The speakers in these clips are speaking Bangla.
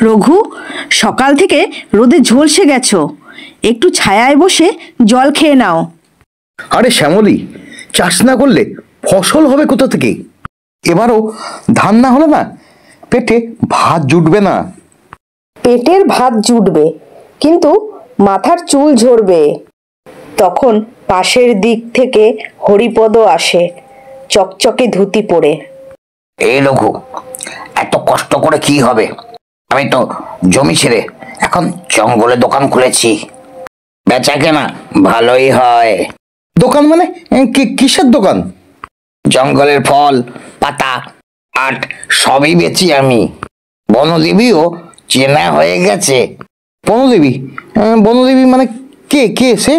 রঘু, সকাল থেকে রোদে ঝলসে গেছো, একটু ছায়ায় বসে জল খেয়ে নাও। আরে শ্যামলী, চাষ না করলে ফসল হবে কোথা থেকে? এবারও ধান না হলে না পেটে ভাত জুটবে না। পেটের ভাত জুটবে, কিন্তু মাথার চুল ঝরবে। তখন পাশের দিক থেকে হরিপদ আসে, চকচকে ধুতি পরে। এই রঘু, এত কষ্ট করে কি হবে? আমি তো জমি ছেড়ে এখন জঙ্গলে দোকান খুলেছি, বেচা কেনা ভালোই হয়। দোকান মানে কিসের দোকান? জঙ্গলের ফল, পাতা, আট সবই বেচি আমি। বনদেবীও চেনা হয়ে গেছে। বনদেবী? বনদেবী মানে কে? কে সে?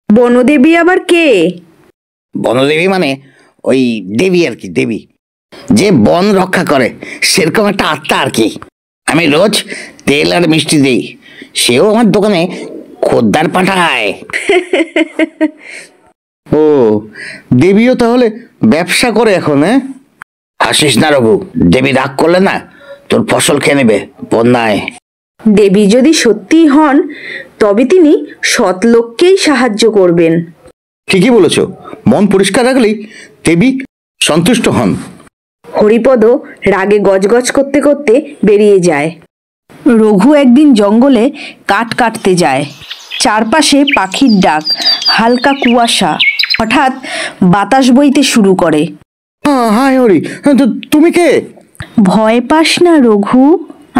বনদেবী আবার কে? বনদেবী মানে ওই দেবী আর কি, দেবী যে বন রক্ষা করে, সেরকম একটা আত্মা আর কি। আমি রোজ তেল আর মিষ্টি দিই, সেও আমার দোকানে খদ্দার পাঠায়। ও, দেবীও তাহলে ব্যবসা করে এখন? হাসিস না রঘু, দেবী রাগ করলে না তোর ফসল খেয়ে নেবে বন্যায়। দেবী যদি সত্যিই হন, তবে তিনি সৎ লোককেই সাহায্য করবেন। ঠিকই বলেছ, মন পরিষ্কার রাখলেই দেবী সন্তুষ্ট হন। হরিপদ রাগে গজগজ করতে করতে বেরিয়ে যায়। রঘু একদিন জঙ্গলে কাঠ কাটতে যায়। চারপাশে পাখির ডাক, হালকা কুয়াশা। হঠাৎ বাতাস বইতে শুরু করে। হাই হরি, তুমি কে? ভয় পাস না রঘু,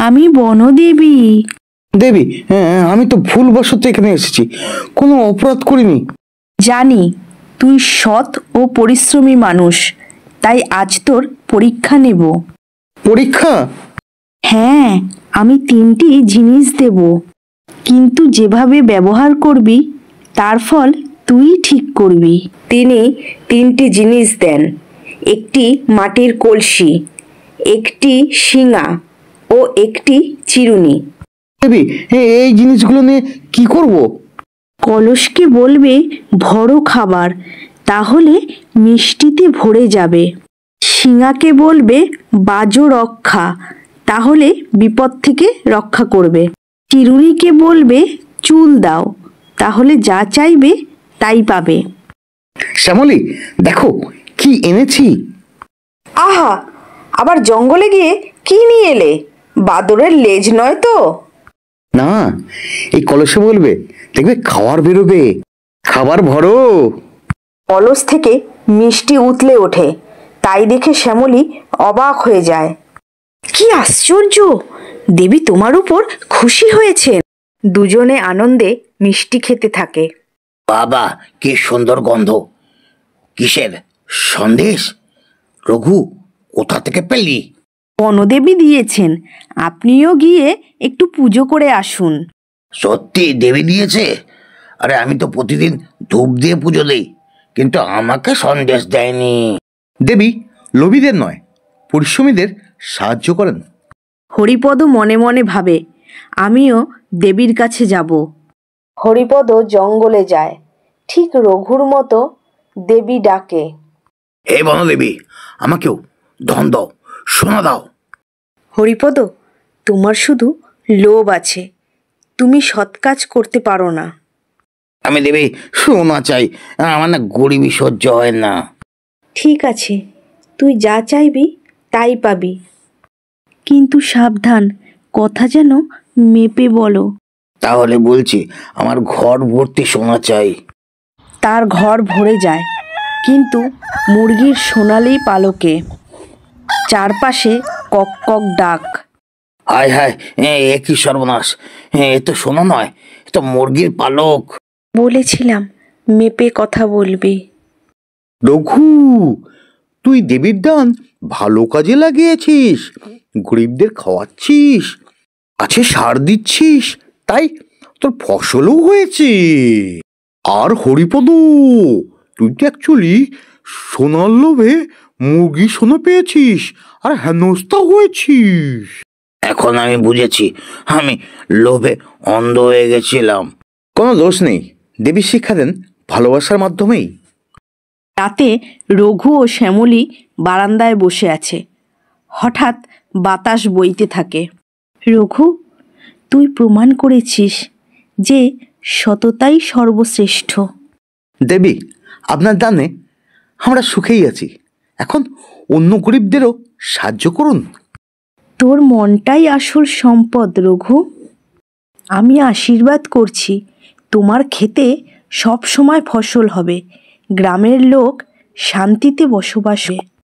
আমি বনদেবী। দেবী? আমি তো ভুলবশত এখানে এসেছি, কোনো অপরাধ করিনি। জানি তুই সৎ ও পরিশ্রমী মানুষ, তাই আজ তোর পরীক্ষা নেব। পরীক্ষা? হ্যাঁ, আমি 3টি জিনিস দেব, কিন্তু যেভাবে ব্যবহার করবি তার ফল তুই ঠিক করবি। তিনি 3টি জিনিস দেন: একটি মাটির কলসি, একটি শিঙা ও একটি চিরুনি। দেবী, এই জিনিসগুলো নিয়ে কি করব? কলসকে বলবে ভরো খাবার, তাহলে মিষ্টিতে ভরে যাবে। শিঙাকে বলবে বাজো রক্ষা, তাহলে বিপদ থেকে রক্ষা করবে। চিরুনিকে বলবে চুল দাও, তাহলে যা চাইবে তাই পাবে। শ্যামলী, দেখো কি এনেছি। আহা, আবার জঙ্গলে গিয়ে কি নিয়ে এলে? বাদরের লেজ নয় তো? না, এই কলসে বলবে, দেখবে খাবার বেরোবে, খাবার ভরো। কলস থেকে মিষ্টি উতলে ওঠে, তাই দেখে শ্যামলী অবাক হয়ে যায়। কি আশ্চর্য, দেবী তোমার উপর খুশি হয়েছেন। দুজনে আনন্দে মিষ্টি খেতে থাকে। বাবা, কি সুন্দর গন্ধ! কিসের সন্দেশ? রঘু, কোথা থেকে পেলি? বনদেবী দিয়েছেন, আপনিও গিয়ে একটু পুজো করে আসুন। সত্যি দেবী দিয়েছে? আরে আমি তো প্রতিদিন ধূপ দিয়ে পুজো দিই, কিন্তু আমাকে সন্দেশ দেয়নি। দেবী লোভীদের নয়, পরিশ্রমীদের সাহায্য করেন। হরিপদ মনে মনে ভাবে, আমিও দেবীর কাছে যাব। হরিপদ জঙ্গলে যায়, ঠিক রঘুর মতো দেবী ডাকে। এই বনদেবী, আমাকেও ধন দাও, সোনা দাও। হরিপদ, তোমার শুধু লোভ আছে, তুমি সৎ কাজ করতে পারো না। আমি দেবী সোনা চাই, আমার না গরিবী সহ্য হয় না। ঠিক আছে, তুই যা চাইবি তাই পাবি, কিন্তু সাবধান, কথা যেন মেপে বলো। তাহলে বলছি, আমার ঘর ভর্তি সোনা চাই। তার ঘর ভরে যায়, কিন্তু মুরগির সোনালি পালকে। চারপাশে কক কক ডাক। হায় হায়, এ কি সর্বনাশ! এ তো সোনা নয়, এ তো মুরগির পালক। বলেছিলাম মেপে কথা বলবি। রঘু, তুই দেবীর দান ভালো কাজে লাগিয়েছিস, গরিবদের খাওয়াচ্ছিস, আছে সার দিচ্ছিস, তাই তোর ফসলও হয়েছে। আর হরিপদ, তুই তো অ্যাকচুয়ালি সোনার লোভে মুরগি সোনা পেয়েছিস আর হেনস্থা হয়েছিস। এখন আমি বুঝেছি, আমি লোভে অন্ধ হয়ে গেছিলাম। কোনো দোষ নেই, দেবী শিক্ষা দেন ভালোবাসার মাধ্যমেই। রাতে রঘু ও শ্যামলী বারান্দায় বসে আছে। হঠাৎ বাতাস বইতে থাকে। রঘু, তুই প্রমাণ করেছিস যে সততাই সর্বশ্রেষ্ঠ। দেবী, আপনার দানে আমরা সুখেই আছি। এখন অন্য গরিবদেরও সাহায্য করুন। তোর মনটাই আসল সম্পদ রঘু। আমি আশীর্বাদ করছি তোমার ক্ষেতে সব সময় ফসল হবে, গ্রামের লোক শান্তিতে বসবাস হবে।